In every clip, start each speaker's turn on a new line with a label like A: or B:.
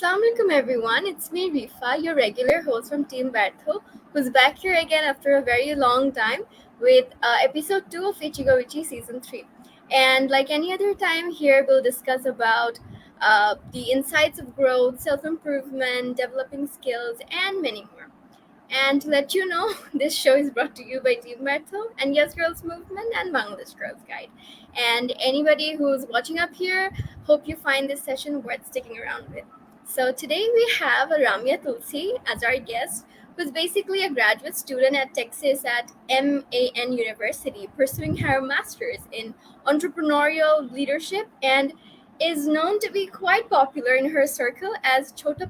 A: Assalamualaikum everyone, it's me Rifa, your regular host from Team Bertho, who's back here again after a very long time with episode 2 of Ichi-go Ichi-e season 3. And like any other time here, we'll discuss about the insights of growth, self-improvement, developing skills, and many more. And to let you know, this show is brought to you by Team Bertho and Yes Girls Movement and Bangladesh Girls Guide. And anybody who's watching up here, hope you find this session worth sticking around with. So today we have Ramya Tulasi as our guest, who's basically a graduate student at Texas at MAN University, pursuing her master's in entrepreneurial leadership and is known to be quite popular in her circle as chota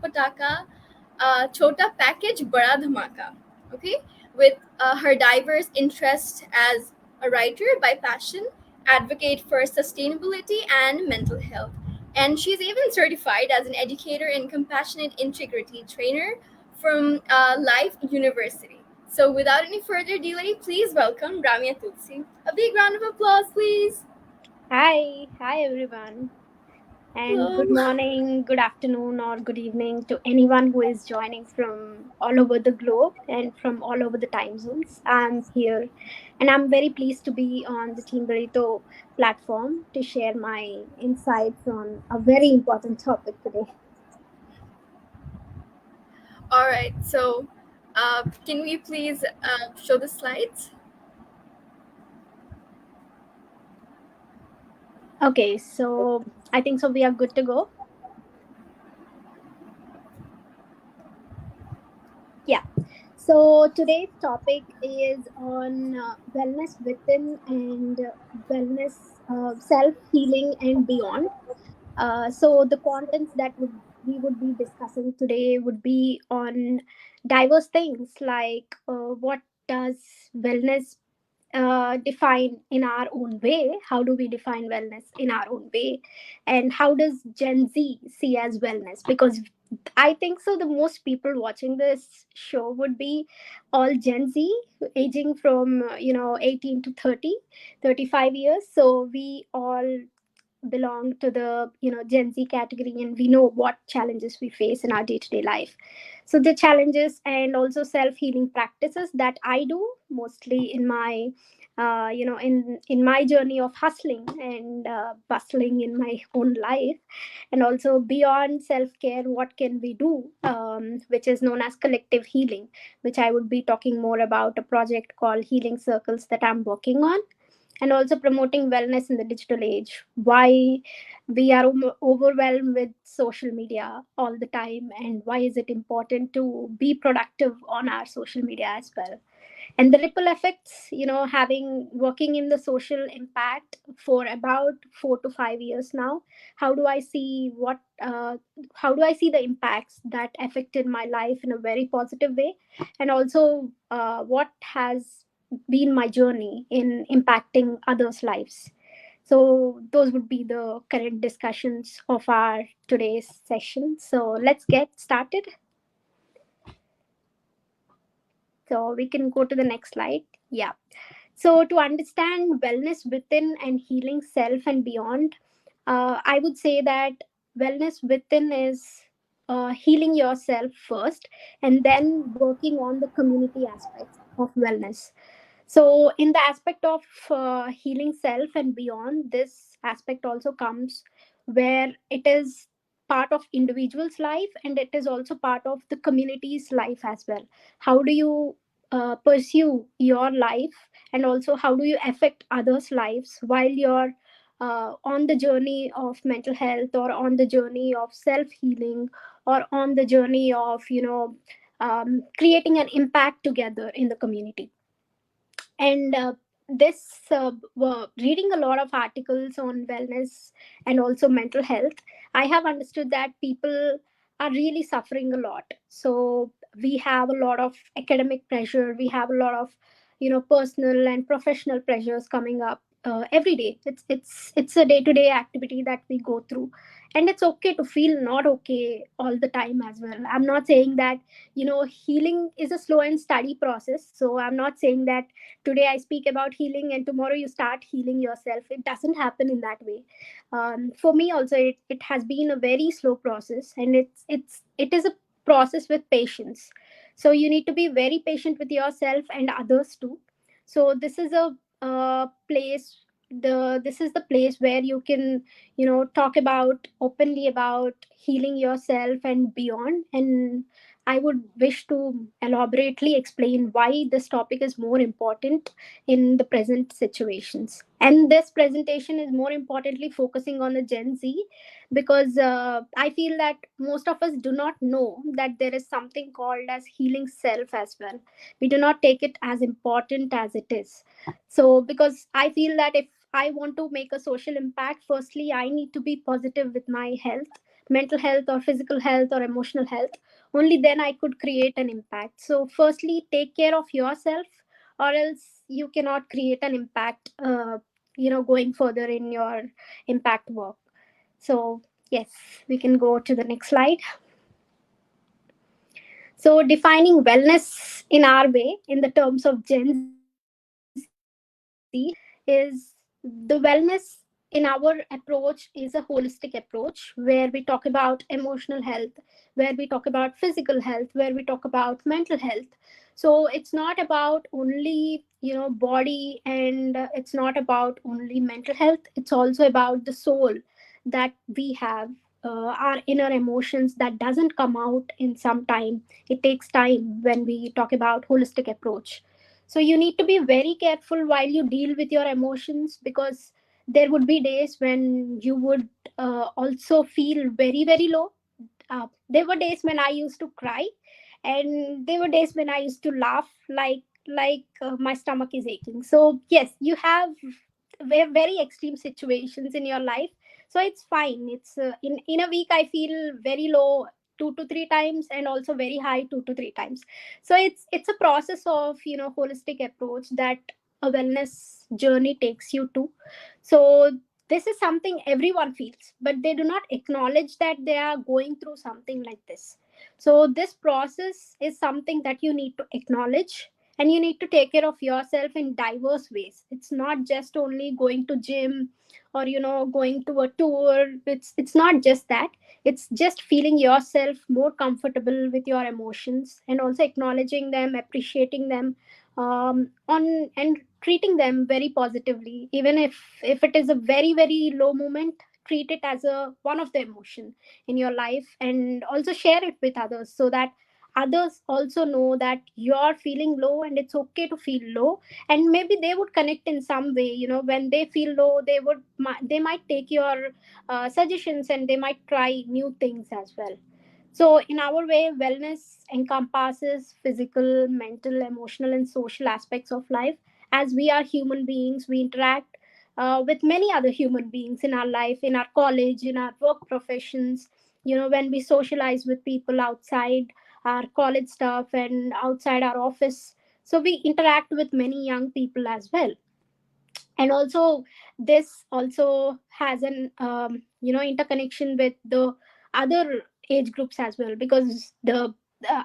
A: package bada dhamaka. Okay, with her diverse interests as a writer by passion, advocate for sustainability and mental health, and she's even certified as an educator and compassionate integrity trainer from Life University. So, without any further delay, please welcome Ramya Tulsi. A big round of applause, please.
B: Hi everyone, and good
A: Hello.
B: morning, good afternoon, or good evening to anyone who is joining from all over the globe and from all over the time zones. I'm here, and I'm very pleased to be on the Team Burrito platform to share my insights on a very important topic today.
A: All right. So, can we please show the slides?
B: Okay, so I think so. We are good to go. Yeah. So today's topic is on wellness within and wellness, self healing and beyond. So the contents that we would be discussing today would be on diverse things like what does wellness define in our own way? How do we define wellness in our own way? And how does Gen Z see as wellness? Because I think so. The most people watching this show would be all Gen Z, aging from 18 to 30, 35 years. So we all belong to the Gen Z category, and we know what challenges we face in our day-to-day life. So the challenges and also self-healing practices that I do mostly in my in my journey of hustling and bustling in my own life, and also beyond self-care, what can we do, which is known as collective healing, which I would be talking more about a project called Healing Circles that I'm working on, and also promoting wellness in the digital age, why we are overwhelmed with social media all the time, and why is it important to be productive on our social media as well, and the ripple effects, having working in the social impact for about 4 to 5 years now. How do I see how do I see the impacts that affected my life in a very positive way, and also what has been my journey in impacting others lives. So those would be the current discussions of our today's session. So let's get started. So we can go to the next slide. Yeah. So, to understand wellness within and healing self and beyond, I would say that wellness within is healing yourself first and then working on the community aspects of wellness. So, in the aspect of healing self and beyond, this aspect also comes where it is part of individual's life and it is also part of the community's life as well. How do you pursue your life, and also how do you affect others' lives while you're on the journey of mental health, or on the journey of self healing, or on the journey of creating an impact together in the community. And this reading a lot of articles on wellness and also mental health, I have understood that people are really suffering a lot. So we have a lot of academic pressure, we have a lot of personal and professional pressures coming up every day. It's a day to day activity that we go through, and it's okay to feel not okay all the time as well. I'm not saying that, healing is a slow and steady process. So I'm not saying that today I speak about healing and tomorrow you start healing yourself. It doesn't happen in that way. For me also, it has been a very slow process, and it is a process with patience. So you need to be very patient with yourself and others too. So this is a place, this is the place where you can, talk about openly about healing yourself and beyond. And I would wish to elaborately explain why this topic is more important in the present situations. And this presentation is more importantly focusing on the Gen Z, because I feel that most of us do not know that there is something called as healing self as well. We do not take it as important as it is. So because I feel that if I want to make a social impact, firstly I need to be positive with my health, mental health or physical health or emotional health. Only then I could create an impact. So firstly take care of yourself, or else you cannot create an impact, going further in your impact work. So yes, we can go to the next slide. So defining wellness in our way, in the terms of Gen Z, is the wellness in our approach is a holistic approach where we talk about emotional health, where we talk about physical health, where we talk about mental health. So it's not about only, body, and it's not about only mental health. It's also about the soul that we have, our inner emotions that doesn't come out in some time. It takes time when we talk about holistic approach. So you need to be very careful while you deal with your emotions, because there would be days when you would also feel very very low. There were days when I used to cry, and there were days when I used to laugh like my stomach is aching. So yes, you have very extreme situations in your life. So it's fine. It's in a week I feel very low 2 to 3 times, and also very high 2 to 3 times. So it's a process of, holistic approach that a wellness journey takes you to. So this is something everyone feels, but they do not acknowledge that they are going through something like this. So this process is something that you need to acknowledge, and you need to take care of yourself in diverse ways. It's not just only going to gym, or going to a tour. It's not just that. It's just feeling yourself more comfortable with your emotions, and also acknowledging them, appreciating them, on and treating them very positively. Even if it is a very very low moment, treat it as a one of the emotion in your life, and also share it with others, so that others also know that you're feeling low and it's okay to feel low. And maybe they would connect in some way. When they feel low, they might take your suggestions, and they might try new things as well. So, in our way, wellness encompasses physical, mental, emotional, and social aspects of life. As we are human beings, we interact with many other human beings in our life, in our college, in our work professions. When we socialize with people outside our college stuff and outside our office. So, we interact with many young people as well. And also this also has an interconnection with the other age groups as well, because the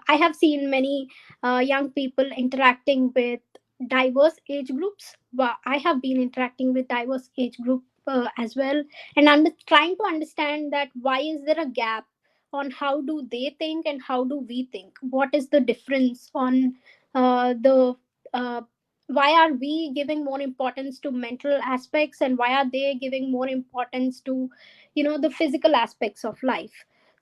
B: I have seen many young people interacting with diverse age groups. I have been interacting with diverse age group as well, and trying to understand that why is there a gap on how do they think and how do we think. What is the difference on the why are we giving more importance to mental aspects, and why are they giving more importance to the physical aspects of life.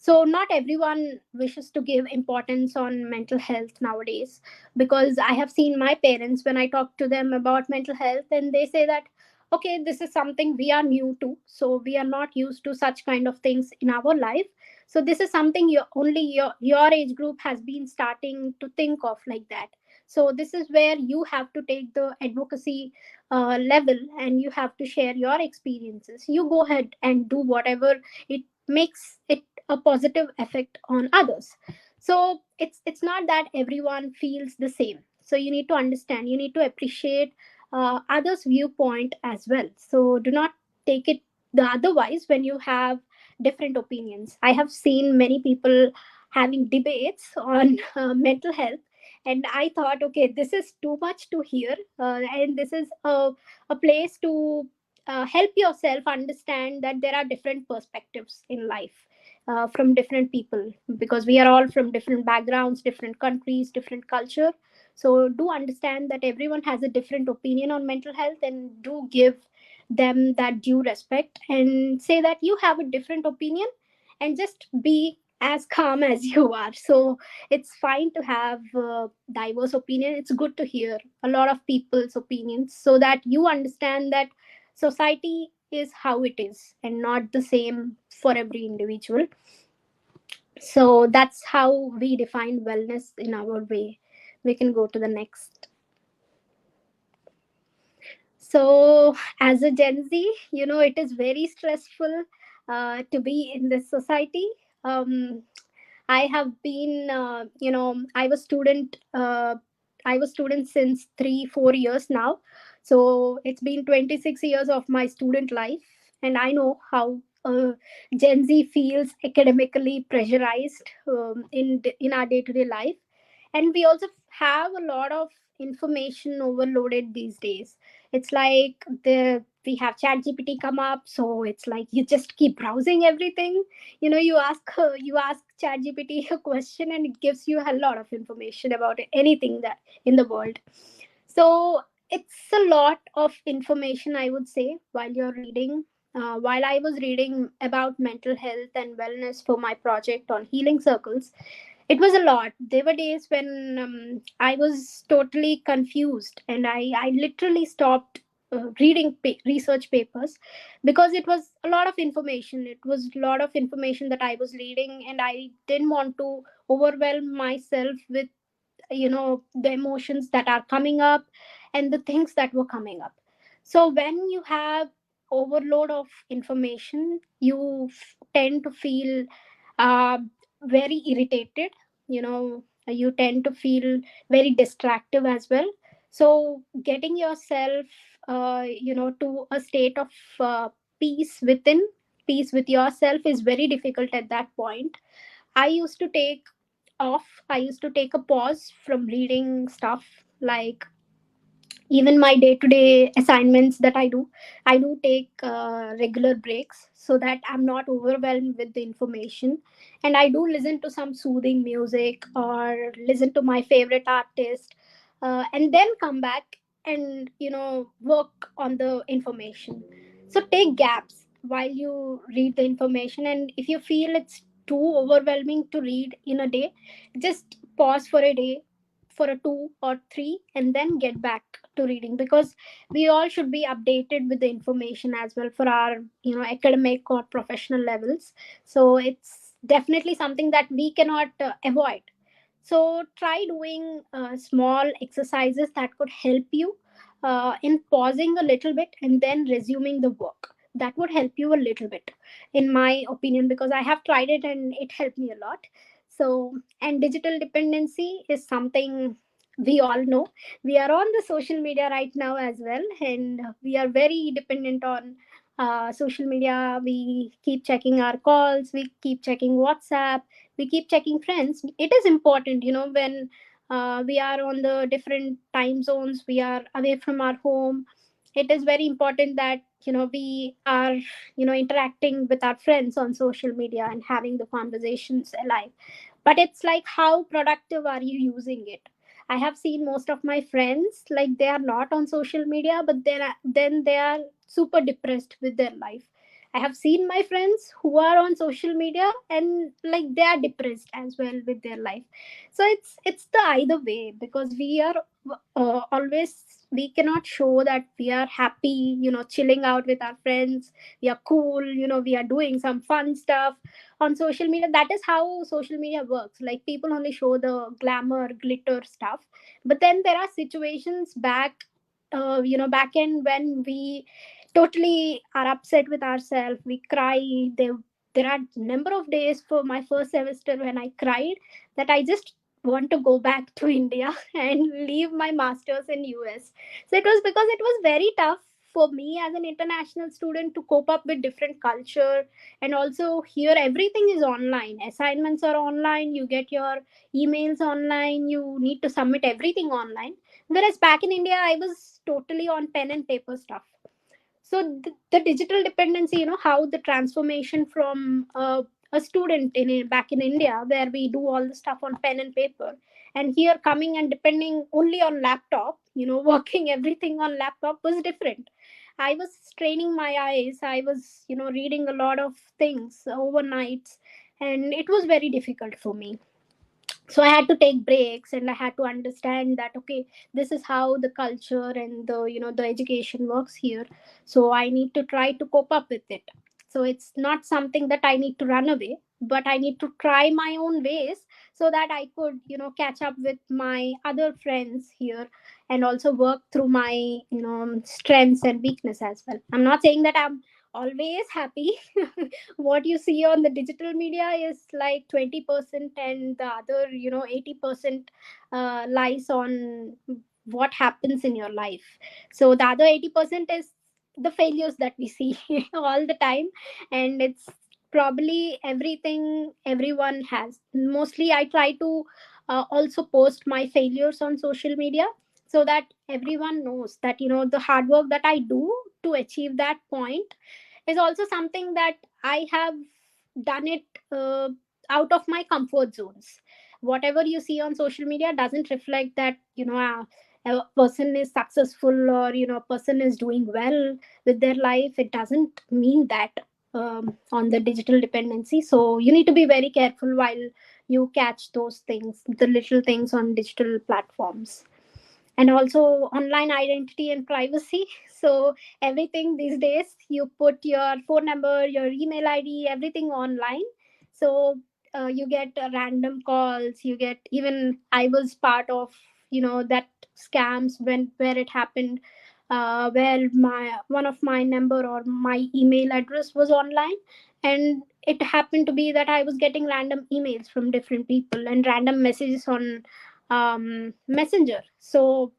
B: So not everyone wishes to give importance on mental health nowadays, because I have seen my parents, when I talk to them about mental health, and they say that okay, this is something we are new to, so we are not used to such kind of things in our life. So this is something only your age group has been starting to think of like that. So this is where you have to take the advocacy level, and you have to share your experiences. You go ahead and do whatever it makes it a positive effect on others. So it's not that everyone feels the same. So you need to understand, you need to appreciate others viewpoint as well. So do not take it the otherwise when you have different opinions. I have seen many people having debates on mental health, and I thought, okay, this is too much to hear, and this is a place to help yourself understand that there are different perspectives in life from different people, because we are all from different backgrounds, different countries, different culture. So do understand that everyone has a different opinion on mental health, and do give them that due respect and say that you have a different opinion, and just be as calm as you are. So it's fine to have diverse opinion. It's good to hear a lot of people's opinions, so that you understand that society is how it is and not the same for every individual. So that's how we define wellness in our way. We can go to the next. So, as a Gen Z, it is very stressful to be in this society. Um, I have been, I was student since 3, 4 years now. So it's been 26 years of my student life, and I know how Gen Z feels academically pressurized in our day to day life, and we also have a lot of information overloaded these days. It's like we have chat gpt come up, so it's like you just keep browsing everything. You ask chat gpt a question, and it gives you a lot of information about anything that in the world. So it's a lot of information, I would say, while you're reading. While I was reading about mental health and wellness for my project on healing circles, it was a lot. There were days when I was totally confused, and I literally stopped reading research papers, because it was a lot of information. It was a lot of information that I was reading, and I didn't want to overwhelm myself with the emotions that are coming up and the things that were coming up. So when you have overload of information, you tend to feel uh, very irritated. You tend to feel very distractive as well. So getting yourself to a state of peace within, peace with yourself, is very difficult at that point. I used to take off. I used to take a pause from reading stuff, like even my day to day assignments that I do take regular breaks, so that I'm not overwhelmed with the information. And I do listen to some soothing music, or listen to my favorite artist, and then come back and work on the information. So take gaps while you read the information, and if you feel it's too overwhelming to read in a day, just pause for a day, for a 2 or 3, and then get back to reading, because we all should be updated with the information as well for our academic or professional levels. So it's definitely something that we cannot avoid. So try doing small exercises that could help you in pausing a little bit and then resuming the work. That would help you a little bit, in my opinion, because I have tried it and it helped me a lot. So, and digital dependency is something we all know. We are on the social media right now as well, and we are very dependent on social media. We keep checking our calls, we keep checking WhatsApp, we keep checking friends. It is important, when we are on the different time zones, we are away from our home. It is very important that we are interacting with our friends on social media and having the conversations alive. But it's like, how productive are you using it? I have seen most of my friends, like, they are not on social media, but then they are super depressed with their life. I have seen my friends who are on social media, and like, they are depressed as well with their life. So it's the either way, because we are always, we cannot show that we are happy, chilling out with our friends, we are cool, we are doing some fun stuff on social media. That is how social media works. Like, people only show the glamour, glitter stuff, but then there are situations back end, when we totally are upset with ourselves, we cry. There are number of days for my first semester when I cried, that I just want to go back to India and leave my masters in US. So it was because it was very tough for me as an international student to cope up with different culture. And also here everything is online, assignments are online, you get your emails online, you need to submit everything online. Whereas back in India I was totally on pen and paper stuff. So the digital dependency, how the transformation from a student back in India where we do all the stuff on pen and paper, and here coming and depending only on laptop, working everything on laptop was different. I was straining my eyes, I was reading a lot of things overnights, and it was very difficult for me. So I had to take breaks, and I had to understand that okay, this is how the culture and the education works here. So I need to try to cope up with it. So it's not something that I need to run away, but I need to try my own ways, so that I could catch up with my other friends here, and also work through my strengths and weakness as well. I'm not saying that I'm always happy. What you see on the digital media is like 20%, and the other 80% lies on what happens in your life. So the other 80% is the failures that we see all the time. And it's probably everything everyone has. Mostly I try to also post my failures on social media, so that everyone knows that the hard work that I do to achieve that point is also something that I have done it out of my comfort zones. Whatever you see on social media doesn't reflect that a person is successful, or a person is doing well with their life. It doesn't mean that on the digital dependency. So you need to be very careful while you catch those things, the little things on digital platforms. And also online identity and privacy. So everything these days, you put your phone number, your email ID, everything online. So you get random calls, you get, even I was part of that scams when where it happened, where my one of my number or my email address was online, and it happened to be that I was getting random emails from different people and random messages on messenger. So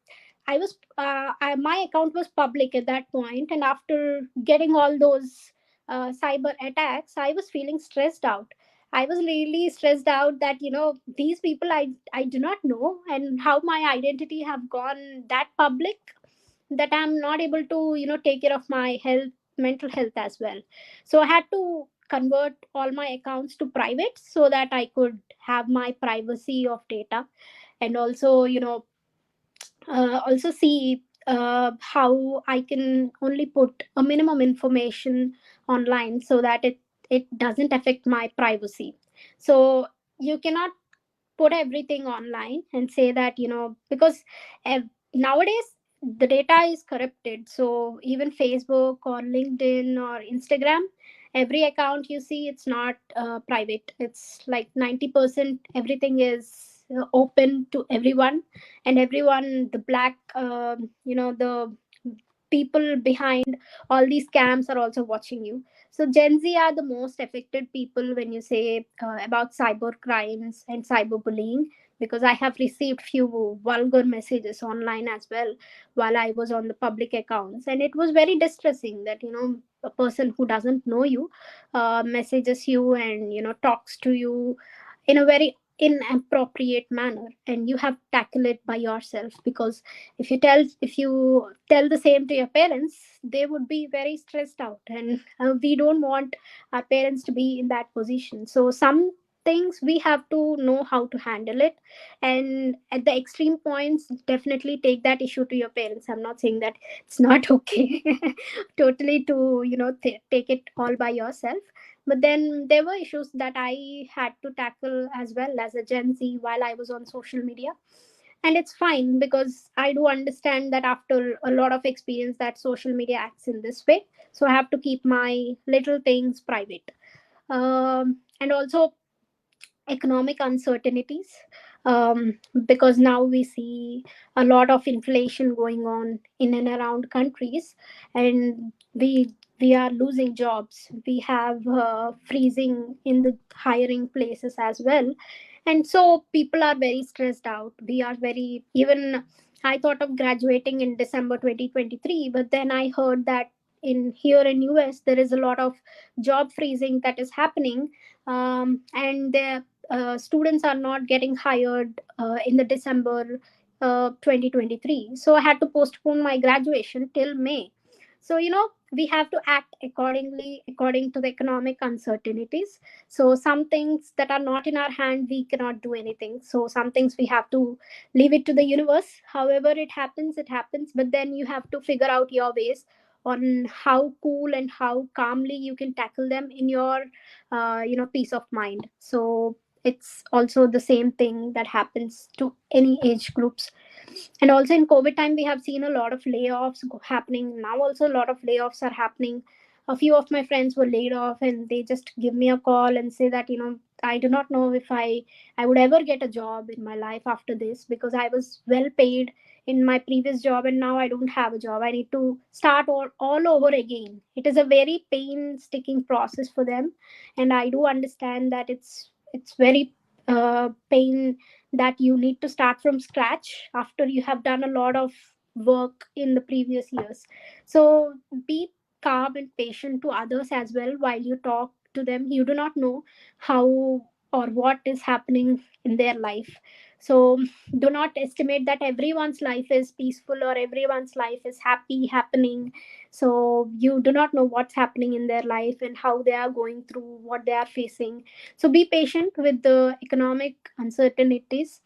B: my account was public at that point, and after getting all those cyber attacks, I was feeling stressed out. I was really stressed out that these people I do not know, and how my identity have gone that public, that I'm not able to take care of my health, mental health as well. So I had to convert all my accounts to private, so that I could have my privacy of data. And also also see how I can only put a minimum information online, so that it doesn't affect my privacy. So you cannot put everything online and say that because nowadays the data is corrupted. So even Facebook or LinkedIn or Instagram, every account you see, it's not private. It's like 90% everything is open to everyone. And everyone, the black the people behind all these scams are also watching you. So Gen Z are the most affected people when you say about cyber crimes and cyberbullying, because I have received few vulgar messages online as well while I was on the public accounts, and it was very distressing that a person who doesn't know you messages you and talks to you in a very inappropriate manner, and you have to tackle it by yourself. Because if you tell the same to your parents, they would be very stressed out, and we don't want our parents to be in that position. So some things we have to know how to handle it, and at the extreme points, definitely take that issue to your parents. I'm not saying that it's not okay totally to take it all by yourself. But then there were issues that I had to tackle as well as a Gen Z while I was on social media. And it's fine, because I do understand that after a lot of experience that social media acts in this way. So I have to keep my little things private. And also economic uncertainties, because now we see a lot of inflation going on in and around countries, and we are losing jobs, we have freezing in the hiring places as well. And so people are very stressed out. We are very, even I thought of graduating in December 2023, but then I heard that in here in US there is a lot of job freezing that is happening, and the students are not getting hired in the December 2023. So I had to postpone my graduation till May. So we have to act accordingly according to the economic uncertainties. So some things that are not in our hand we cannot do anything. So some things we have to leave it to the universe. However it happens, it happens, but then you have to figure out your ways on how cool and how calmly you can tackle them in your peace of mind. So it's also the same thing that happens to any age groups. And also in COVID time we have seen a lot of layoffs happening now. Also a lot of layoffs are happening. A few of my friends were laid off and they just give me a call and say that I do not know if I would ever get a job in my life after this, because I was well paid in my previous job and now I don't have a job. I need to start all over again. It is a very painstaking process for them, and I do understand that it's very pain that you need to start from scratch after you have done a lot of work in the previous years. So be calm and patient to others as well while you talk to them. You do not know how or what is happening in their life. So do not estimate that everyone's life is peaceful or everyone's life is happy happening. So you do not know what's happening in their life and how they are going through, what they are facing. So be patient with the economic uncertainties.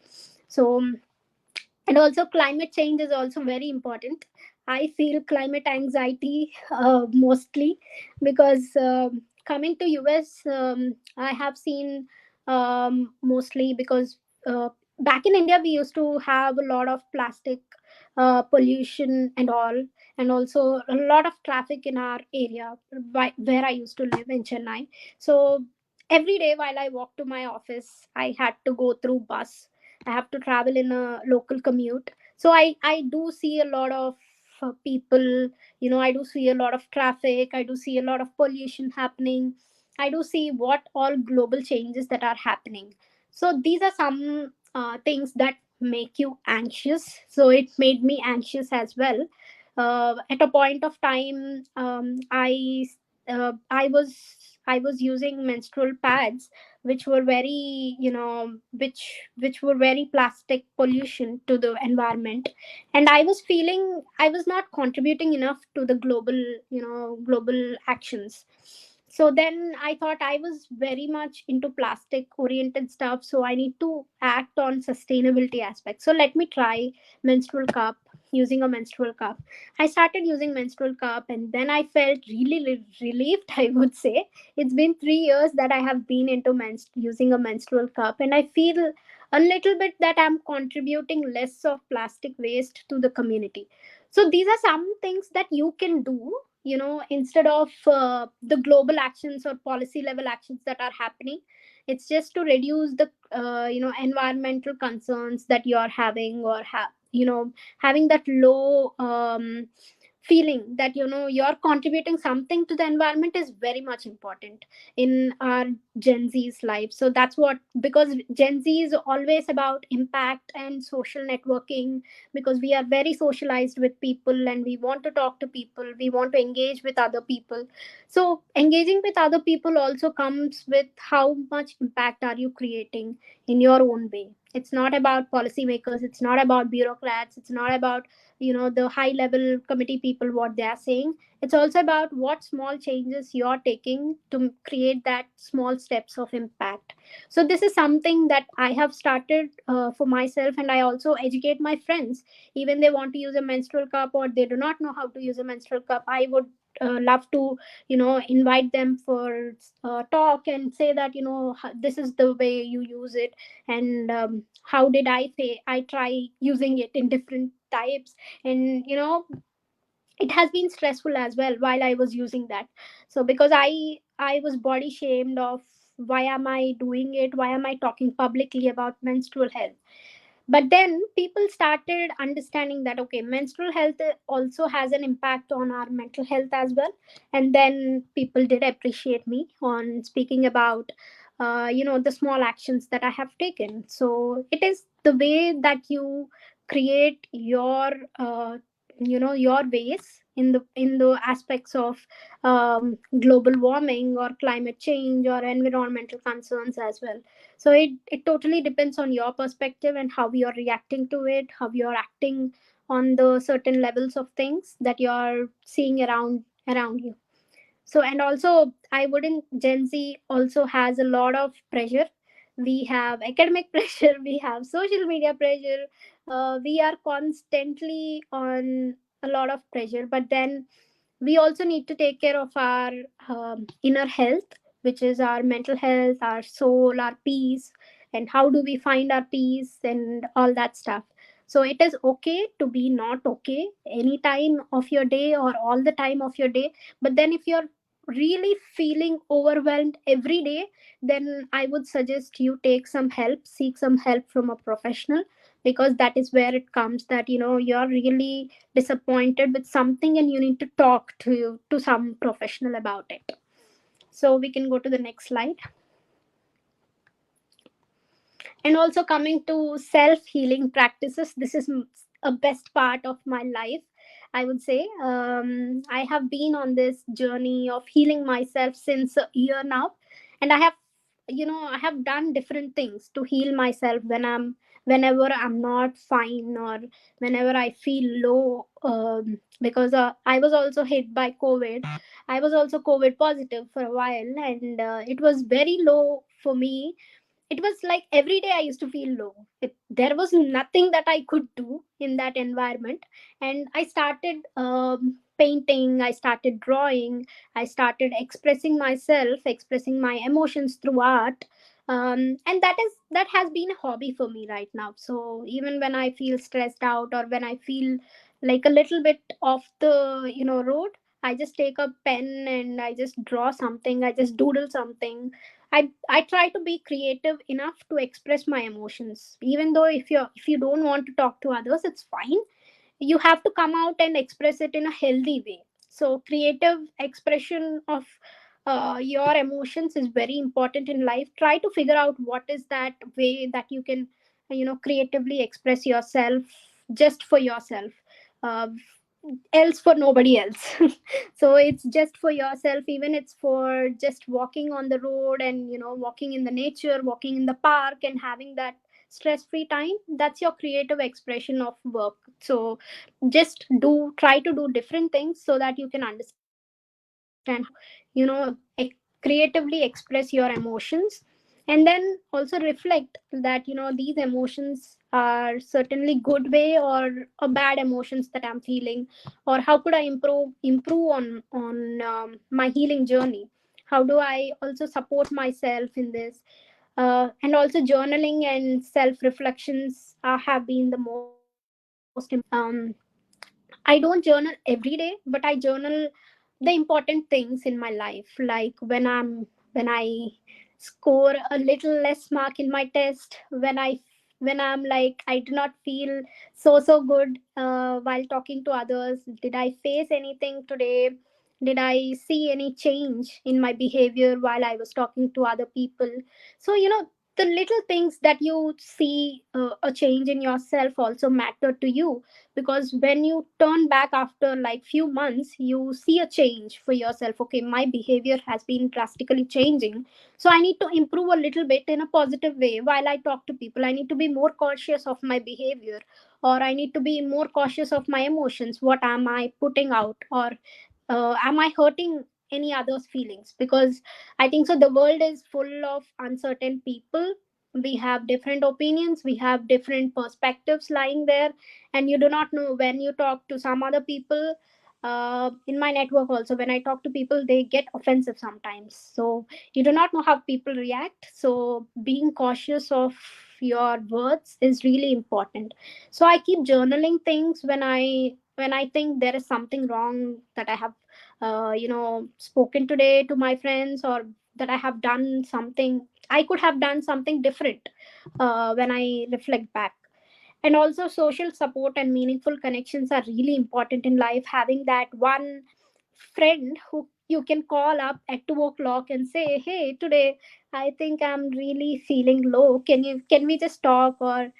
B: So, and also climate change is also very important. I feel climate anxiety mostly because coming to US, I have seen mostly because back in India we used to have a lot of plastic pollution and all, and also a lot of traffic in our area where I used to live in Chennai. So every day while I walk to my office, I had to go through bus. I have to travel in a local commute. So I do see a lot of people, I do see a lot of traffic, I do see a lot of pollution happening. I do see what all global changes that are happening. So these are some things that make you anxious. So it made me anxious as well. At a point of time, I was using menstrual pads which were very which were very plastic pollution to the environment, and I was feeling I was not contributing enough to the global actions. So then I thought I was very much into plastic oriented stuff, so I need to act on sustainability aspects. So let me try menstrual cup, using a menstrual cup. I started using menstrual cup and then I felt really relieved, I would say. It's been 3 years that I have been into using a menstrual cup, and I feel a little bit that I'm contributing less of plastic waste to the community. So these are some things that you can do, instead of the global actions or policy level actions that are happening. It's just to reduce the environmental concerns that you are having, or having that low feeling that you're contributing something to the environment is very much important in our Gen Z's life. So that's what, because Gen Z is always about impact and social networking, because we are very socialized with people and we want to talk to people, we want to engage with other people. So engaging with other people also comes with how much impact are you creating in your own way. It's not about policymakers, it's not about bureaucrats, it's not about the high level committee people what they are saying. It's also about what small changes you're taking to create that small steps of impact. So this is something that I have started for myself, and I also educate my friends. Even they want to use a menstrual cup or they do not know how to use a menstrual cup, I would love to invite them for talk and say that this is the way you use it, and how did I try using it in different types. And it has been stressful as well while I was using that. So because I was body shamed of why am I doing it, why am I talking publicly about menstrual health. But then people started understanding that okay, menstrual health also has an impact on our mental health as well. And then people did appreciate me on speaking about the small actions that I have taken. So it is the way that you create your your ways in the aspects of global warming or climate change or environmental concerns as well. So it totally depends on your perspective and how you're reacting to it, how you're acting on the certain levels of things that you're seeing around you. So, and also I wouldn't, Gen Z also has a lot of pressure. We have academic pressure, we have social media pressure, we are constantly on a lot of pressure. But then we also need to take care of our inner health, which is our mental health, our soul, our peace, and how do we find our peace and all that stuff. So it is okay to be not okay any time of your day or all the time of your day. But then if you're really feeling overwhelmed every day, then I would suggest you take some help, seek some help from a professional, because that is where it comes that you're really disappointed with something and you need to talk to some professional about it. So we can go to the next slide. And also coming to self healing practices, this is a best part of my life, I would say. I have been on this journey of healing myself since a year now, and I have done different things to heal myself whenever I'm not fine, or whenever I feel low, because I was also hit by COVID. I was also COVID positive for a while, and it was very low for me. It was like every day I used to feel low. There was nothing that I could do in that environment. And I started painting, I started drawing, I started expressing myself, expressing my emotions through art. And that has been a hobby for me right now. So even when I feel stressed out, or when I feel like a little bit off the road, I just take a pen and I just draw something, I just doodle something. I try to be creative enough to express my emotions. Even though if you don't want to talk to others, it's fine. You have to come out and express it in a healthy way. So creative expression of your emotions is very important in life. Try to figure out what is that way that you can creatively express yourself, just for yourself. uh, Else for nobody else. So it's just for yourself, even it's for just walking on the road and walking in the nature, walking in the park and having that stress free time. That's your creative expression of work. So just do try to do different things so that you can understand how to creatively express your emotions. And then also reflect that these emotions are certainly good way or a bad emotions that I'm feeling, or how could I improve on my healing journey. How do I also support myself in this? And also journaling and self reflections have been the most important for me. I don't journal every day, but I journal the important things in my life, like when I score a little less mark in my test, when I'm like I do not feel so good while talking to others. Did I face anything today? Did I see any change in my behavior while I was talking to other people? So the little things that you see a change in yourself also matter to you, because when you turn back after like few months, you see a change for yourself. Okay, my behavior has been drastically changing, so I need to improve a little bit in a positive way. While I talk to people, I need to be more cautious of my behavior, or I need to be more cautious of my emotions. What am I putting out, or am I hurting any other's feelings? Because I think so the world is full of uncertain people. We have different opinions, we have different perspectives lying there, and you do not know. When you talk to some other people, in my network also, when I talk to people, they get offensive sometimes. So you do not know how people react. So being cautious of your words is really important. So I keep journaling things when I think there is something wrong that I have spoken today to my friends, or that I have done something, I could have done something different. When I reflect back. And also social support and meaningful connections are really important in life. Having that one friend who you can call up at 2 o'clock and say, hey, today I think I'm really feeling low, can we just talk? Or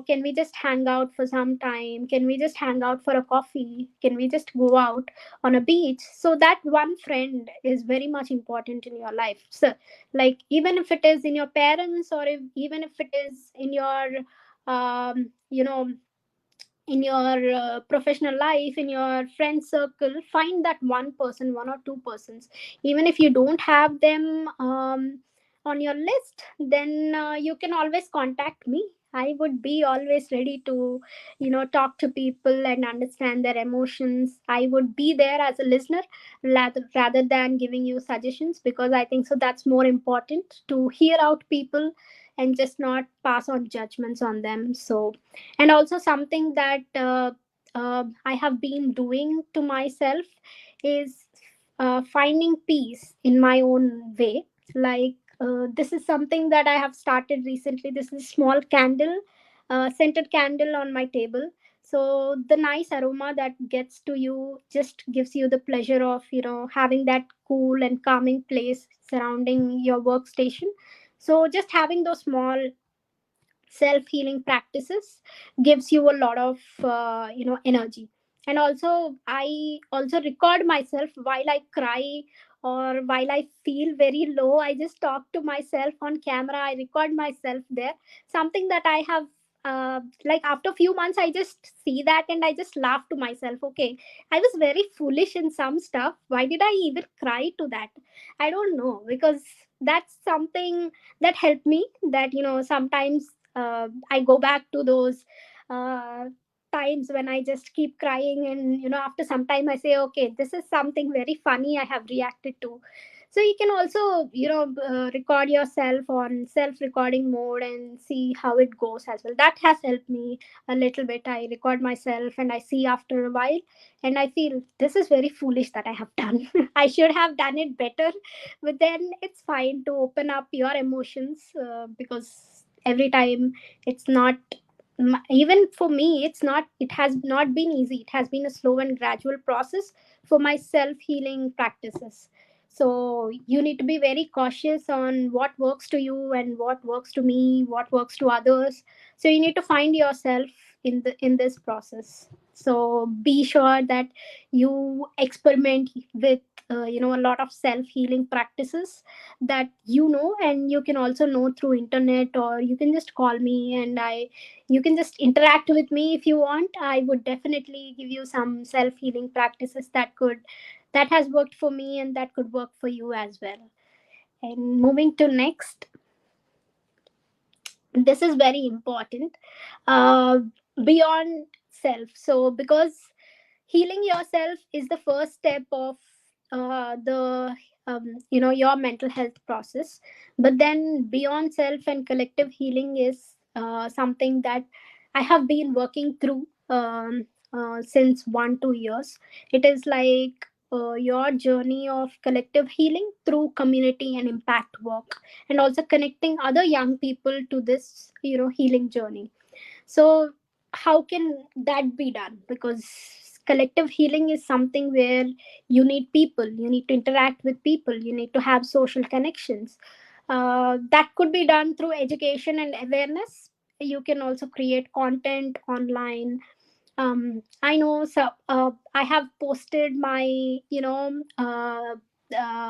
B: can we just hang out for some time? Can we just hang out for a coffee? Can we just go out on a beach? So that one friend is very much important in your life. So, like, even if it is in your parents, or even if it is in your um, you know in your professional life, in your friend circle, find that one person, one or two persons. Even if you don't have them on your list, then you can always contact me. I would be always ready to talk to people and understand their emotions. I would be there as a listener, rather than giving you suggestions, because I think so that's more important, to hear out people and just not pass on judgments on them. So, and also something that I have been doing to myself is finding peace in my own way. Like, this is something that I have started recently. This is a small candle, scented candle on my table. So the nice aroma that gets to you just gives you the pleasure of having that cool and calming place surrounding your workstation. So just having those small self healing practices gives you a lot of energy. And also, I also record myself while I cry, or while I feel very low. I just talk to myself on camera. I record myself there. Something that I have, like, after a few months, I just see that and I just laugh to myself. Okay, I was very foolish in some stuff. Why did I even cry to that? I don't know, because that's something that helped me. That sometimes I go back to those uh, times when I just keep crying, and after some time I say, okay, this is something very funny I have reacted to. So you can also record yourself on self recording mode and see how it goes as well. That has helped me a little bit. I record myself and I see after a while, and I feel this is very foolish that I have done. I should have done it better. But then it's fine to open up your emotions, because every time it's not, even for me, it has not been easy. It has been a slow and gradual process for my self healing practices. So you need to be very cautious on what works to you and what works to me, what works to others. So you need to find yourself in this process. So be sure that you experiment with a lot of self healing practices that and you can also know through internet, or you can just call me, and I you can just interact with me if you want. I would definitely give you some self healing practices that has worked for me and that could work for you as well. And moving to next, this is very important. uh, Beyond self. So because healing yourself is the first step of the your mental health process. But then beyond self and collective healing is something that I have been working through since 1 2 years. It is like your journey of collective healing through community and impact work, and also connecting other young people to this healing journey. So how can that be done? Because collective healing is something where you need people, you need to interact with people, you need to have social connections. That could be done through education and awareness. You can also create content online. I know, so I have posted my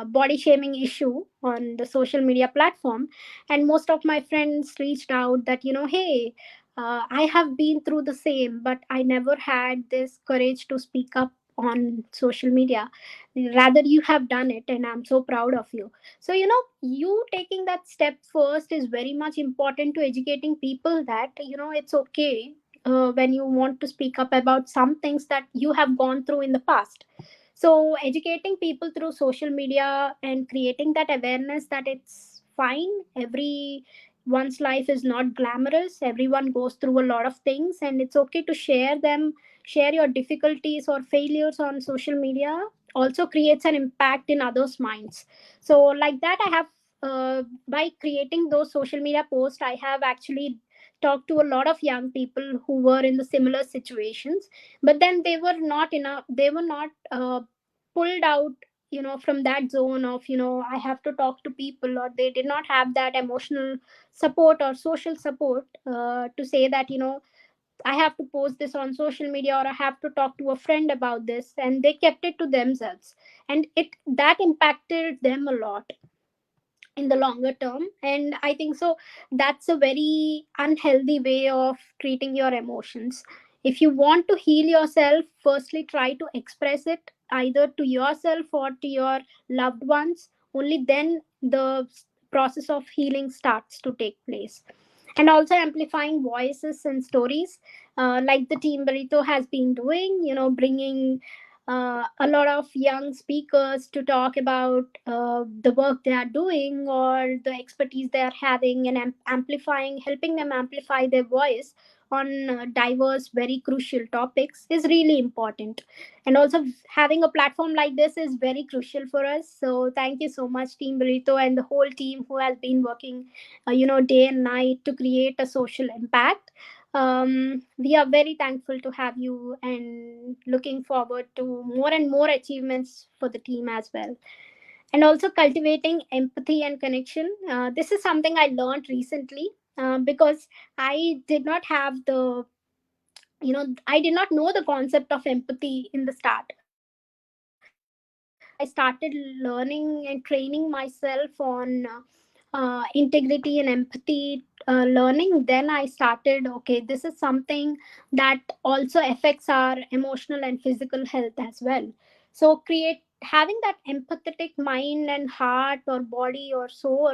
B: body shaming issue on the social media platform, and most of my friends reached out that hey, I have been through the same, but I never had this courage to speak up on social media. Rather, you have done it, and I'm so proud of you. So you taking that step first is very much important, to educating people that it's okay when you want to speak up about some things that you have gone through in the past. So educating people through social media and creating that awareness that it's fine. Everyone's life is not glamorous. Everyone goes through a lot of things, and it's okay to share them. Share your difficulties or failures on social media also creates an impact in others' minds. So like that, I have by creating those social media posts, I have actually talked to a lot of young people who were in the similar situations, but then they were not pulled out from that zone of, I have to talk to people, or they did not have that emotional support or social support to say that, I have to post this on social media, or I have to talk to a friend about this, and they kept it to themselves, and it that impacted them a lot in the longer term. And I think so that's a very unhealthy way of treating your emotions. If you want to heal yourself, firstly try to express it either to yourself or to your loved ones. Only then the process of healing starts to take place. And also amplifying voices and stories, like the team Burrito has been doing, bringing a lot of young speakers to talk about the work they are doing or the expertise they are having, and amplifying, helping them amplify their voice on diverse, very crucial topics is really important. And also having a platform like this is very crucial for us. So thank you so much, Team Burrito, and the whole team who has been working, day and night to create a social impact. We are very thankful to have you and looking forward to more and more achievements for the team as well. And also cultivating empathy and connection. This is something I learned recently, because I did not have the, I did not know the concept of empathy in the start. But once I started learning and training myself on integrity and empathy learning, then I started, okay, this is something that also affects our emotional and physical health as well. So create having that empathetic mind and heart or body or soul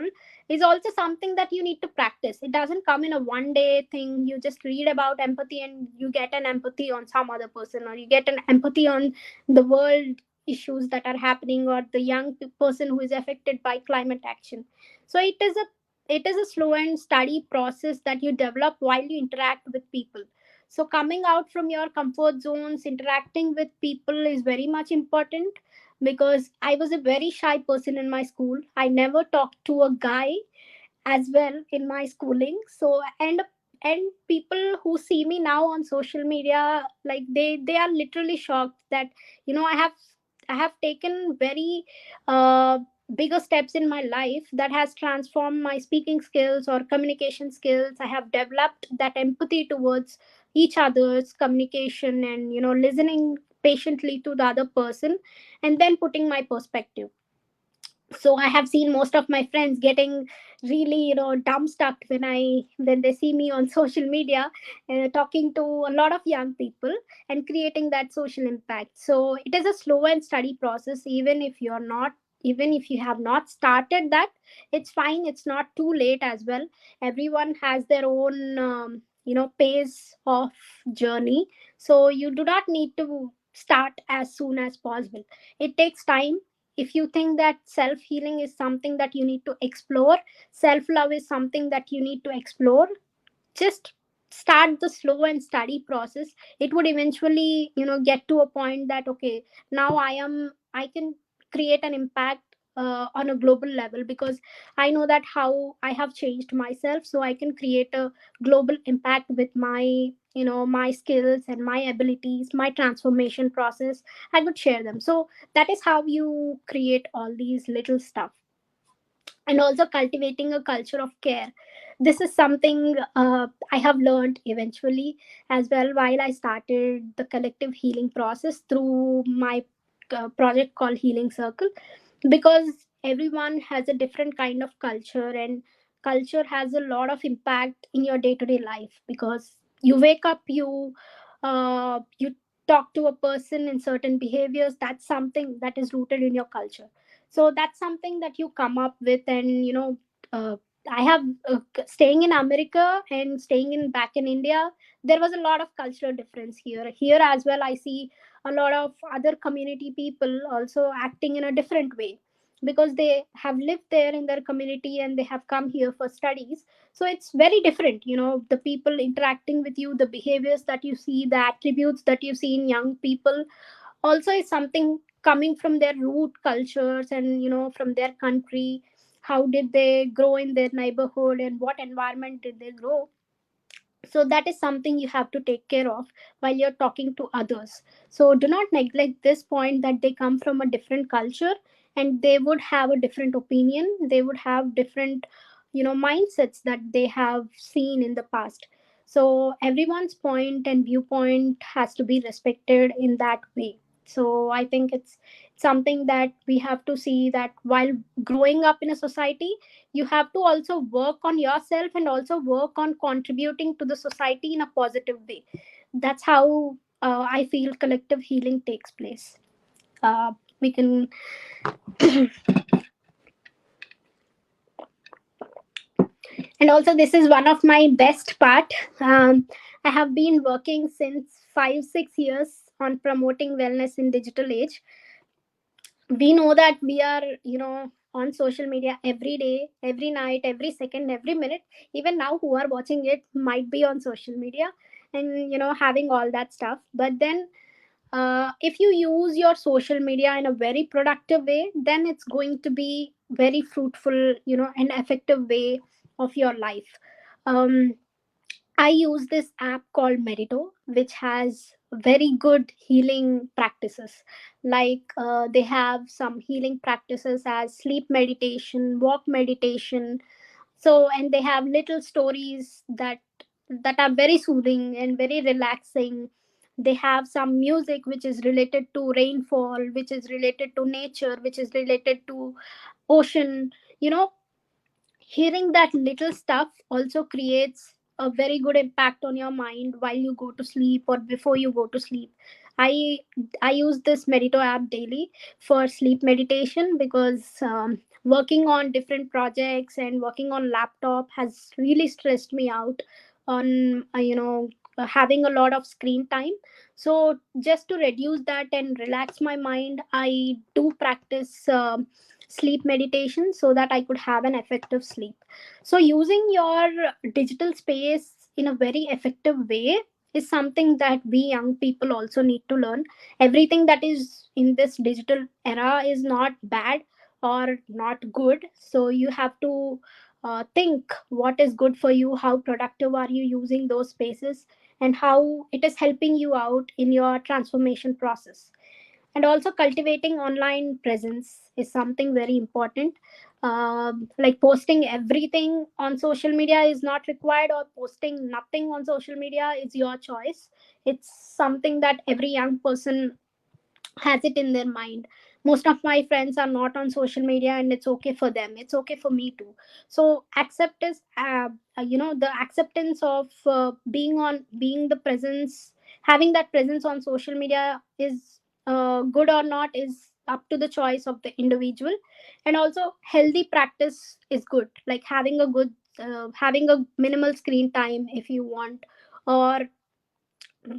B: is also something that you need to practice. It doesn't come in a one day thing. You just read about empathy and you get an empathy on some other person, or you get an empathy on the world issues that are happening, or the young person who is affected by climate action. So it is a slow and steady process that you develop while you interact with people. So coming out from your comfort zones, interacting with people is very much important, because I was a very shy person in my school. I never talked to a guy as well in my schooling. So and people who see me now on social media, like they are literally shocked that, I have taken very uh, bigger steps in my life that has transformed my speaking skills or communication skills. I have developed that empathy towards each other's communication, and listening patiently to the other person, and then putting my perspective. So I have seen most of my friends getting really, dumbstruck when they see me on social media, talking to a lot of young people and creating that social impact. So it is a slow and steady process. Even if you have not started that, it's fine, it's not too late as well. Everyone has their own pace of journey. So you do not need to start as soon as possible. It takes time. If you think that self healing is something that you need to explore, self love is something that you need to explore, just start the slow and steady process. It would eventually, get to a point that, okay, now I can create an impact on a global level, because I know that how I have changed myself, so I can create a global impact with my skills and my abilities, my transformation process. I could share them. So that is how you create all these little stuff. And also cultivating a culture of care. This is something I have learned eventually as well, while I started the collective healing process through my project called Healing Circle. Because everyone has a different kind of culture, and culture has a lot of impact in your day to day life. Because you wake up, you talk to a person in certain behaviors, that's something that is rooted in your culture. So that's something that you come up with. And uh, I have staying in America and staying in back in India, there was a lot of cultural difference. Here as well, I see a lot of other community people also acting in a different way, because they have lived there in their community and they have come here for studies. So it's very different, the people interacting with you, the behaviors that you see, the attributes that you see in young people also is something coming from their root cultures and from their country. How did they grow in their neighborhood, and what environment did they grow? So that is something you have to take care of while you're talking to others. So do not neglect this point, that they come from a different culture and they would have a different opinion, they would have different mindsets that they have seen in the past. So everyone's point and viewpoint has to be respected in that way. So I think it's something that we have to see, that while growing up in a society, you have to also work on yourself and also work on contributing to the society in a positive way. That's how I feel collective healing takes place. We can And also, this is one of my best part. I have been working since 5 6 years on promoting wellness in digital age. We know that we are on social media every day, every night, every second, every minute. Even now, who are watching it might be on social media and having all that stuff. But then if you use your social media in a very productive way, then it's going to be very fruitful, and effective way of your life. um, I use this app called Merito, which has very good healing practices. Like they have some healing practices as sleep meditation, walk meditation. So, and they have little stories that are very soothing and very relaxing. They have some music which is related to rainfall, which is related to nature, which is related to ocean. You know, Hearing that little stuff also creates a very good impact on your mind while you go to sleep or before you go to sleep. I i use this Medito app daily for sleep meditation, because working on different projects and working on laptop has really stressed me out on having a lot of screen time. So just to reduce that and relax my mind, I do practice sleep meditation so that I could have an effective sleep. So, using your digital space in a very effective way is something that we young people also need to learn. Everything that is in this digital era is not bad or not good. So, you have to think what is good for you, how productive are you using those spaces, and how it is helping you out in your transformation process. And also, cultivating online presence is something very important. Like posting everything on social media is not required, or posting nothing on social media is your choice. It's something that every young person has it in their mind. Most of my friends are not on social media, and it's okay for them, it's okay for me too. So accept is the acceptance of being the presence, having that presence on social media is good or not is up to the choice of the individual. And also, healthy practice is good, like having a minimal screen time if you want, or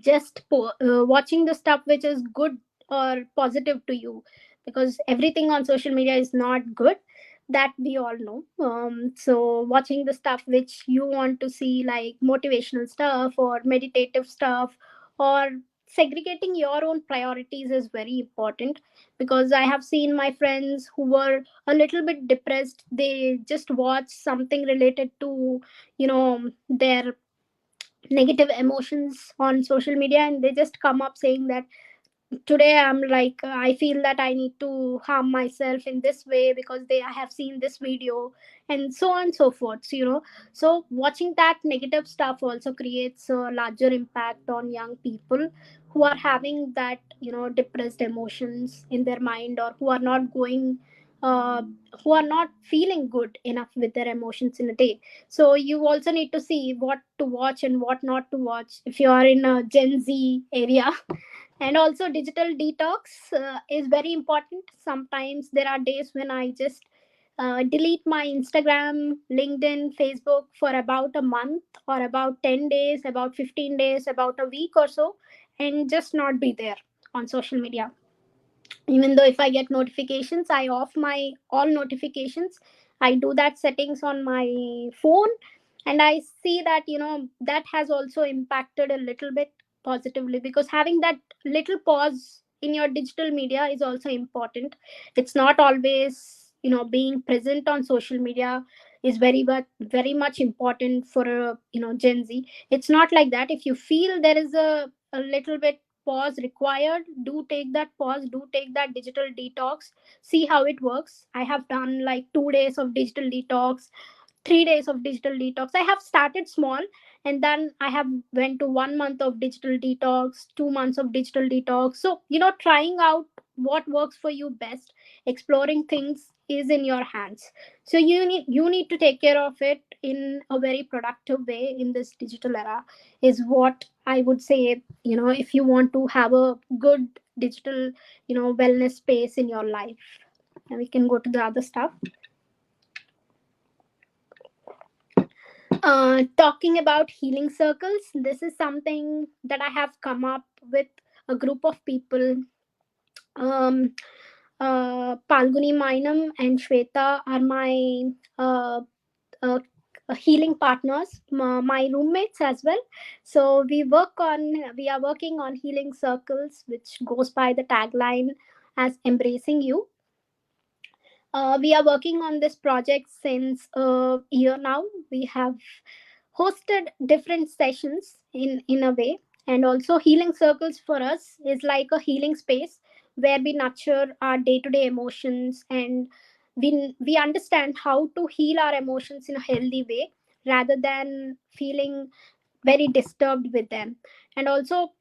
B: just watching the stuff which is good or positive to you, because everything on social media is not good, that we all know. So watching the stuff which you want to see, like motivational stuff or meditative stuff, or segregating your own priorities is very important. Because I have seen my friends who were a little bit depressed, they just watch something related to their negative emotions on social media, and they just come up saying that today I'm like, I feel that I need to harm myself in this way because I have seen this video, and so on and so forth. So watching that negative stuff also creates a larger impact on young people who are having that depressed emotions in their mind, or uh, who are not feeling good enough with their emotions in a day. So you also need to see what to watch and what not to watch if you are in a Gen Z area. And also, digital detox is very important. Sometimes there are days when I just delete my Instagram, LinkedIn, Facebook for about a month, or about 10 days, about 15 days, about a week or so, and just not be there on social media. Even though if I get notifications, I off my all notifications. I do that settings on my phone, and I see that that has also impacted a little bit positively, because having that little pause in your digital media is also important. It's not always being present on social media. is very much important for a, Gen Z. It's not like that. If you feel there is a little bit pause required, do take that pause, do take that digital detox, see how it works. I have done like 2 days of digital detox, 3 days of digital detox. I have started small, and then I have went to 1 month of digital detox, 2 months of digital detox. So, trying out what works for you best, exploring things is in your hands. So you need to take care of it in a very productive way in this digital era, is what I would say. If you want to have a good digital, wellness space in your life. And we can go to the other stuff. Talking about healing circles, this is something that I have come up with a group of people. Um, Palguni Mainam and Shweta are my uh, uh, healing partners, my roommates as well. So we are working on healing circles, which goes by the tagline as embracing you. We are working on this project since a year now. We have hosted different sessions in a way, and also healing circles for us is like a healing space where we nurture our day-to-day emotions, and we understand how to heal our emotions in a healthy way rather than feeling very disturbed with them. And also,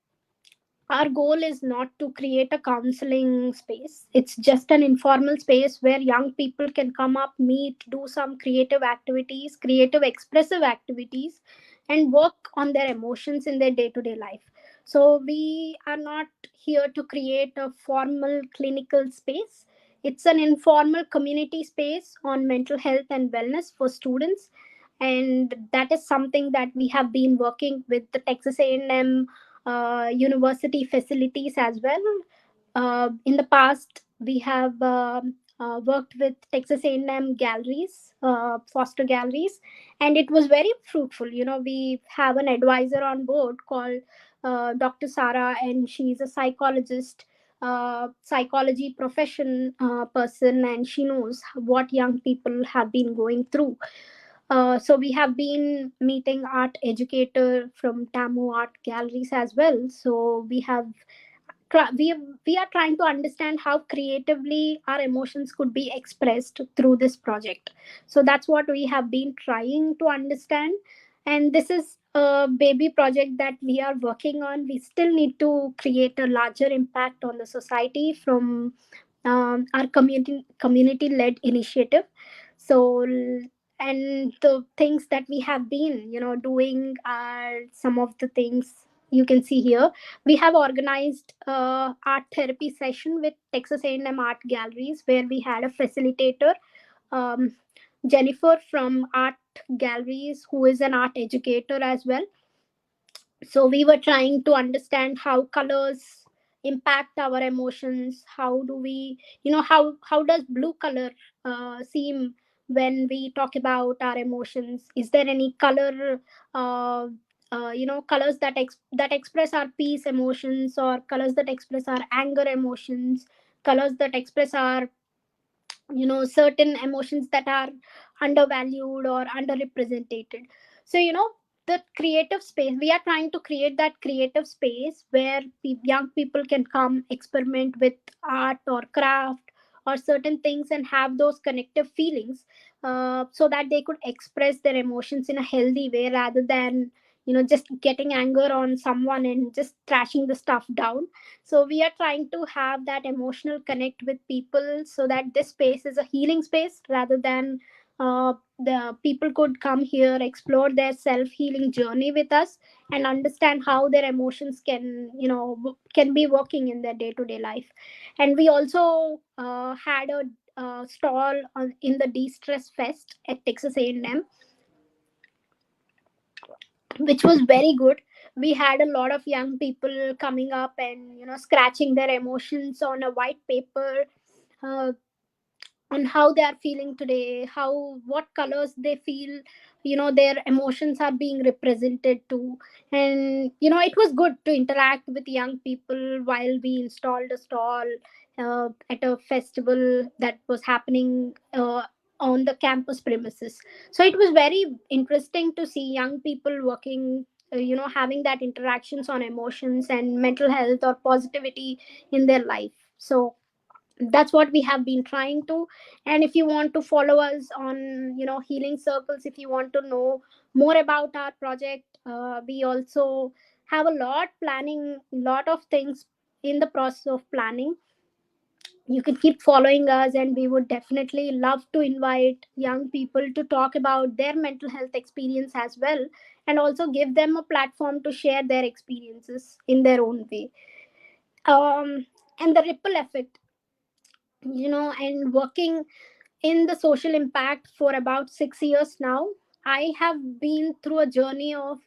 B: our goal is not to create a counseling space. It's just an informal space where young people can come up, meet, do some creative activities, creative expressive activities, and work on their emotions in their day to day life. So we are not here to create a formal clinical space. It's an informal community space on mental health and wellness for students, and that is something that we have been working with the Texas A&M university facilities as well. In the past, we have worked with Texas A&M galleries, foster galleries, and it was very fruitful. We have an advisor on board called Dr. Sara, and she's a psychologist, psychology profession person, and she knows what young people have been going through. So we have been meeting art educator from Tamu Art Galleries as well. So we are trying to understand how creatively our emotions could be expressed through this project. So that's what we have been trying to understand, and this is a baby project that we are working on. We still need to create a larger impact on the society from our community led initiative. So and the things that we have been doing are some of the things you can see here. We have organized art therapy session with Texas A&M art galleries, where we had a facilitator, um, Jennifer from art galleries, who is an art educator as well. So we were trying to understand how colors impact our emotions. How do we, how does blue color seem when we talk about our emotions? Is there any color, uh, colors that express our peace emotions, or colors that express our anger emotions, colors that express our certain emotions that are undervalued or underrepresented. So the creative space, we are trying to create that creative space where young people can come experiment with art or craft or certain things and have those connective feelings, so that they could express their emotions in a healthy way rather than just getting anger on someone and just trashing the stuff down. So we are trying to have that emotional connect with people, so that this space is a healing space rather than the people could come here, explore their self healing journey with us, and understand how their emotions can can be working in their day to day life. And we also had a stall in the de-stress fest at Texas A&M, which was very good. We had a lot of young people coming up and scratching their emotions on a white paper, uh, on how they are feeling today, how what colors they feel their emotions are being represented to. And it was good to interact with young people while we installed a stall at a festival that was happening on the campus premises. So it was very interesting to see young people working, having that interactions on emotions and mental health or positivity in their life. So that's what we have been trying to. And if you want to follow us on, healing circles, if you want to know more about our project, we also have a lot of things in the process of planning. You can keep following us, and we would definitely love to invite young people to talk about their mental health experience as well, and also give them a platform to share their experiences in their own way. And the ripple effect, and working in the social impact for about 6 years now, I have been through a journey of,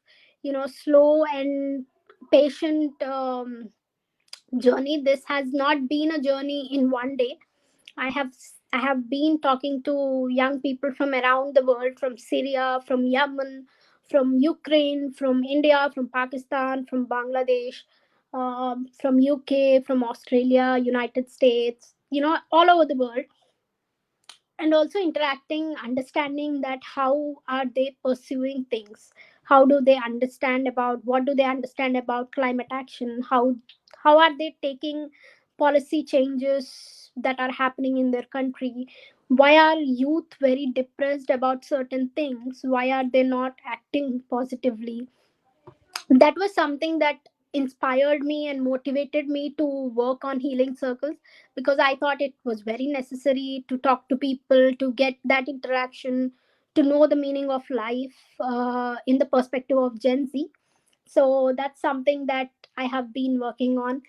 B: slow and patient journey. This has not been a journey in one day. I have been talking to young people from around the world, from Syria, from Yemen, from Ukraine, from India, from Pakistan, from Bangladesh, from UK, from Australia, United States, all over the world. And also interacting, understanding that how are they pursuing things, how do they understand about, what do they understand about climate action, how are they taking policy changes that are happening in their country, why are youth very depressed about certain things, why are they not acting positively. That was something that inspired me and motivated me to work on healing circles, because I thought it was very necessary to talk to people, to get that interaction, to know the meaning of life in the perspective of Gen Z. So that's something that I have been working on.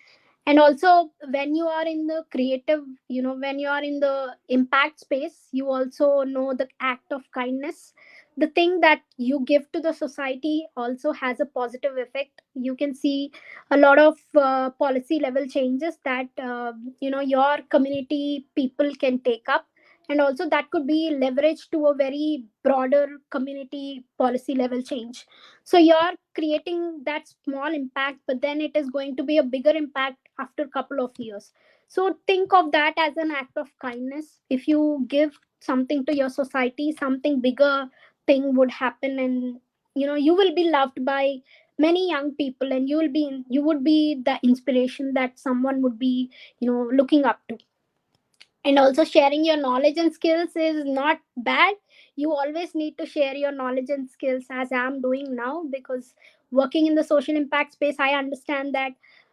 B: And also, when you are in the creative, when you are in the impact space, you also know the act of kindness. The thing that you give to the society also has a positive effect. You can see a lot of policy level changes that your community people can take up, and also that could be leveraged to a very broader community policy level change. So you're creating that small impact, but then it is going to be a bigger impact after a couple of years. So think of that as an act of kindness. If you give something to your society, something bigger thing would happen, and you will be loved by many young people, and you would be the inspiration that someone would be looking up to. And also, sharing your knowledge and skills is not bad. You always need to share your knowledge and skills, as I'm doing now, because working in the social impact space, I understand that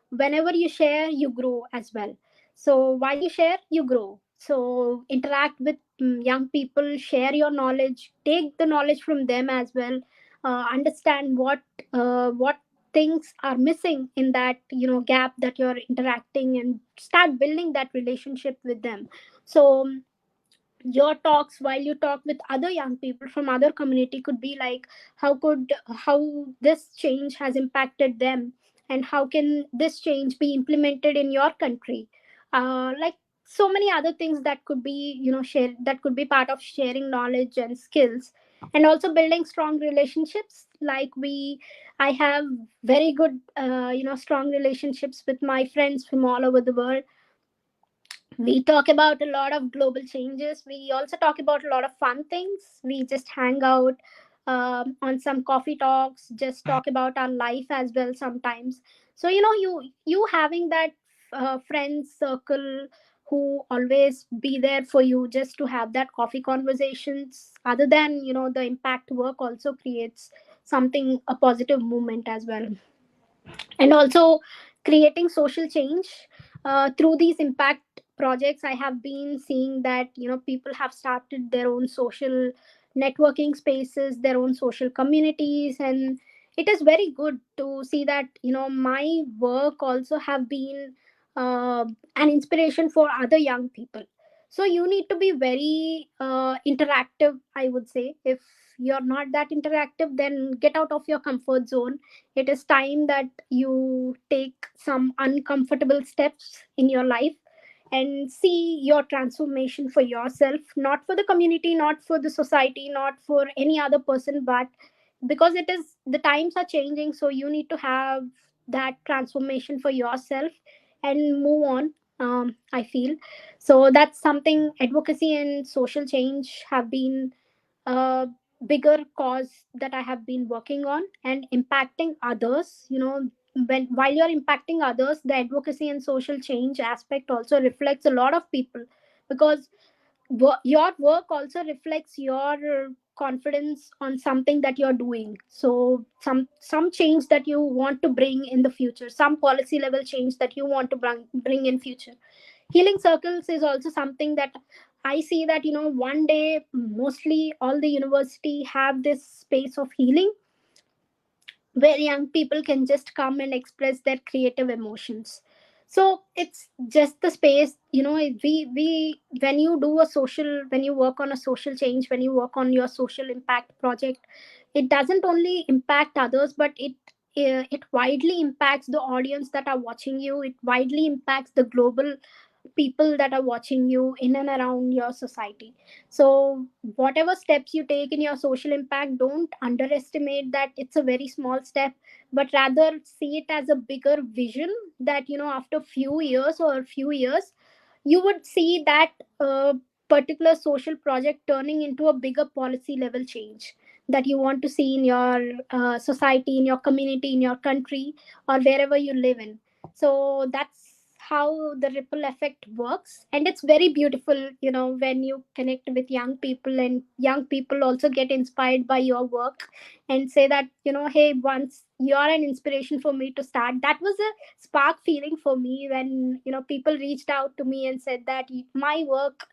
B: whenever you share, you grow as well. So while you share, you grow. So interact with young people, share your knowledge, take the knowledge from them as well. Understand what things are missing in that gap that you're interacting, and start building that relationship with them. So your talks, while you talk with other young people from other community, could be like, how this change has impacted them, and how can this change be implemented in your country. Like, so many other things that could be share, that could be part of sharing knowledge and skills. And also building strong relationships, like I have very good strong relationships with my friends from all over the world. We talk about a lot of global changes. We also talk about a lot of fun things. We just hang out on some coffee talks, just talk about our life as well sometimes. So you having that friends circle who always be there for you, just to have that coffee conversations, other than the impact work, also creates something, a positive movement as well. And also creating social change through these impact projects. I have been seeing that people have started their own social networking spaces, their own social communities, and it is very good to see that my work also have been uh, an inspiration for other young people. So you need to be very interactive, I would say. If you're not that interactive, then get out of your comfort zone. It is time that you take some uncomfortable steps in your life and see your transformation for yourself, not for the community, not for the society, not for any other person, but because it is, the times are changing, so you need to have that transformation for yourself and move on. I feel. So that's something advocacy and social change have been a bigger cause that I have been working on, and impacting others. When while you're impacting others, the advocacy and social change aspect also reflects a lot of people, because your work also reflects your confidence on something that you're doing. So some change that you want to bring in the future, some policy level change that you want to bring in future. Healing circles is also something that I see that one day mostly all the university have this space of healing, where young people can just come and express their creative emotions. So it's just the space. We when you do a social, when you work on a social change, when you work on your social impact project, it doesn't only impact others, but it widely impacts the audience that are watching you. It widely impacts the global people that are watching you in and around your society. So whatever steps you take in your social impact, don't underestimate that it's a very small step, but rather see it as a bigger vision, that after few years or a few years, you would see that particular social project turning into a bigger policy level change that you want to see in your society, in your community, in your country, or wherever you live in. So that's how the ripple effect works, and it's very beautiful, when you connect with young people, and young people also get inspired by your work and say that, hey, once you're an inspiration for me to start. That was a spark feeling for me when people reached out to me and said that my work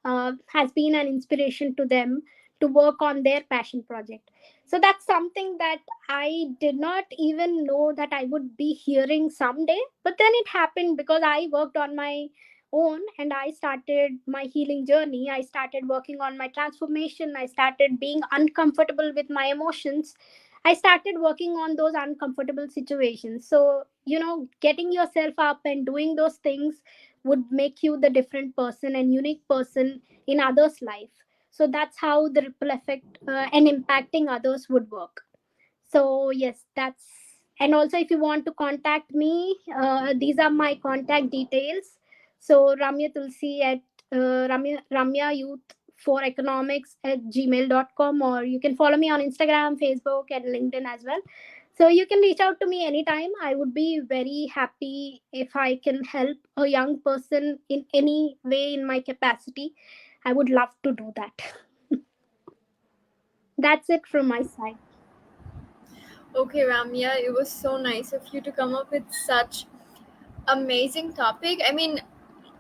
B: has been an inspiration to them to work on their passion project. So that's something that I did not even know that I would be hearing someday, but then it happened because I worked on my own, and I started my healing journey. I started working on my transformation. I started being uncomfortable with my emotions. I started working on those uncomfortable situations. So, getting yourself up and doing those things would make you the different person and unique person in others' life. So that's how the ripple effect and impacting others would work. So yes, that's. And also, if you want to contact me, these are my contact details. So Ramya Tulasi at Ramya Youth for Economics at gmail.com, or you can follow me on Instagram, Facebook, and LinkedIn as well. So you can reach out to me anytime. I would be very happy if I can help a young person in any way in my capacity. I would love to do that. That's it from my side.
A: Okay, Ramya, it was so nice of you to come up with such amazing topic. I mean,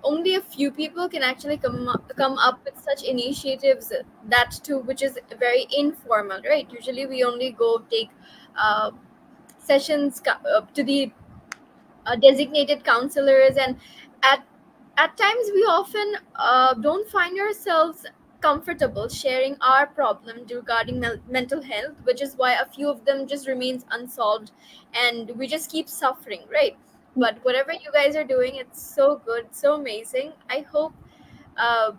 A: only a few people can actually come up with such initiatives, that too, which is very informal, right? Usually, we only go take uh, sessions to the designated counselors, and at at times we often don't find ourselves comfortable sharing our problem regarding mental health, which is why a few of them just remains unsolved, and we just keep suffering, right? But whatever you guys are doing, it's so good, so amazing. I hope uh,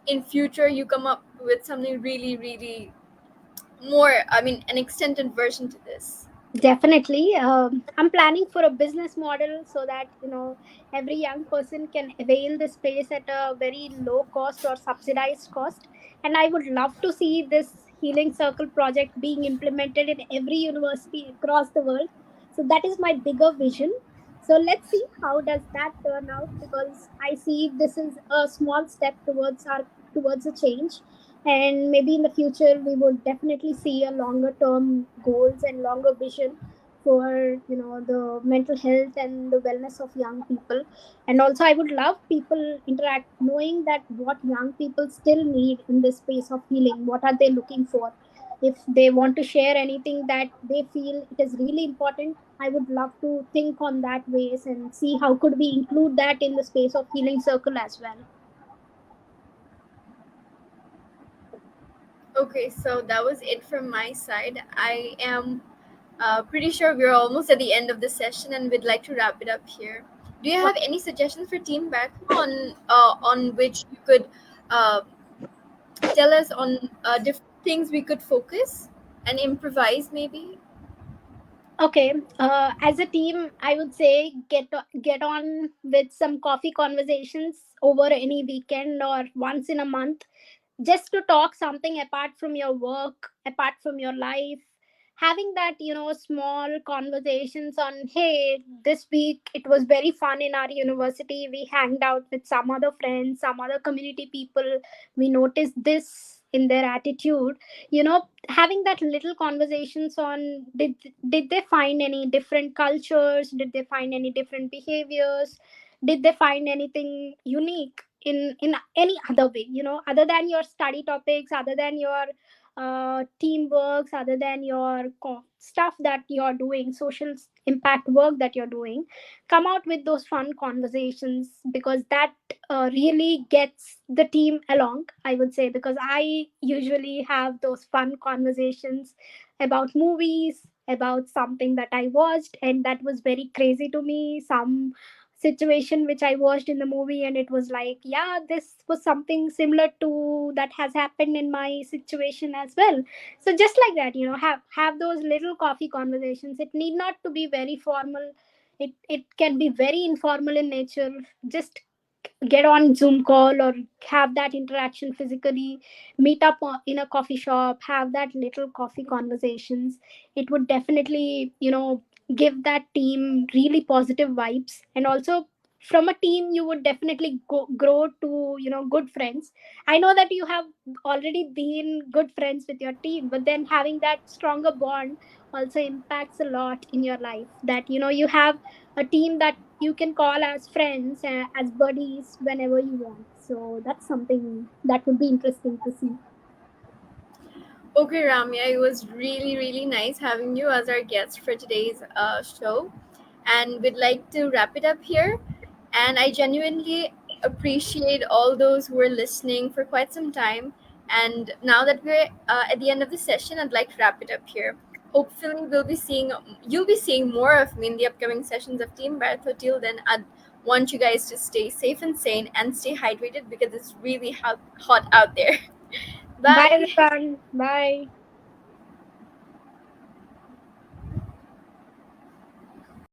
A: in future you come up with something really, really more, I mean, an extended version to this.
B: Definitely. I'm planning for a business model so that, every young person can avail the space at a very low cost or subsidized cost. And I would love to see this healing circle project being implemented in every university across the world. So that is my bigger vision. So let's see how does that turn out, because I see this is a small step towards a change, and maybe in the future we would definitely see a longer term goals and longer vision for the mental health and the wellness of young people. And also I would love people interact knowing that what young people still need in this space of healing, what are they looking for. If they want to share anything that they feel it is really important, I would love to think on that ways and see how could we include that in the space of healing circle as well.
A: Okay, so that was it from my side. I am pretty sure we're almost at the end of the session, and we'd like to wrap it up here. Do you have any suggestions for Team Bertho on which you could uh, tell us on different things we could focus and improvise, maybe?
B: Okay, as a team, I would say get on with some coffee conversations over any weekend or once in a month, just to talk something apart from your work, apart from your life. Having that, small conversations on, hey, this week it was very fun in our university. We hanged out with some other friends, some other community people. We noticed this in their attitude. Having that little conversations on, did they find any different cultures? Did they find any different behaviors? Did they find anything unique in any other way, other than your study topics, other than your team works, other than your stuff that you're doing, social impact work that you're doing. Come out with those fun conversations, because that really gets the team along, I would say, because I usually have those fun conversations about movies, about something that I watched and that was very crazy to me, some situation which I watched in the movie, and it was like, yeah, this was something similar to that has happened in my situation as well. So just like that, have those little coffee conversations. It need not to be very formal. It can be very informal in nature. Just get on Zoom call or have that interaction physically, meet up in a coffee shop, have that little coffee conversations. It would definitely, give that team really positive vibes. And also, from a team, you would definitely grow to, good friends. I know that you have already been good friends with your team, but then having that stronger bond also impacts a lot in your life, that, you have a team that you can call as friends, as buddies whenever you want. So that's something that would be interesting to see.
A: Okay, Ramya, it was really, really nice having you as our guest for today's show. And we'd like to wrap it up here. And I genuinely appreciate all those who are listening for quite some time. And now that we're at the end of the session, I'd like to wrap it up here. Hopefully, you'll be seeing more of me in the upcoming sessions of Team Bertho. Till then, I'd want you guys to stay safe and sane and stay hydrated because it's really hot out there.
B: Bye,
A: Bye.
B: everyone. Bye.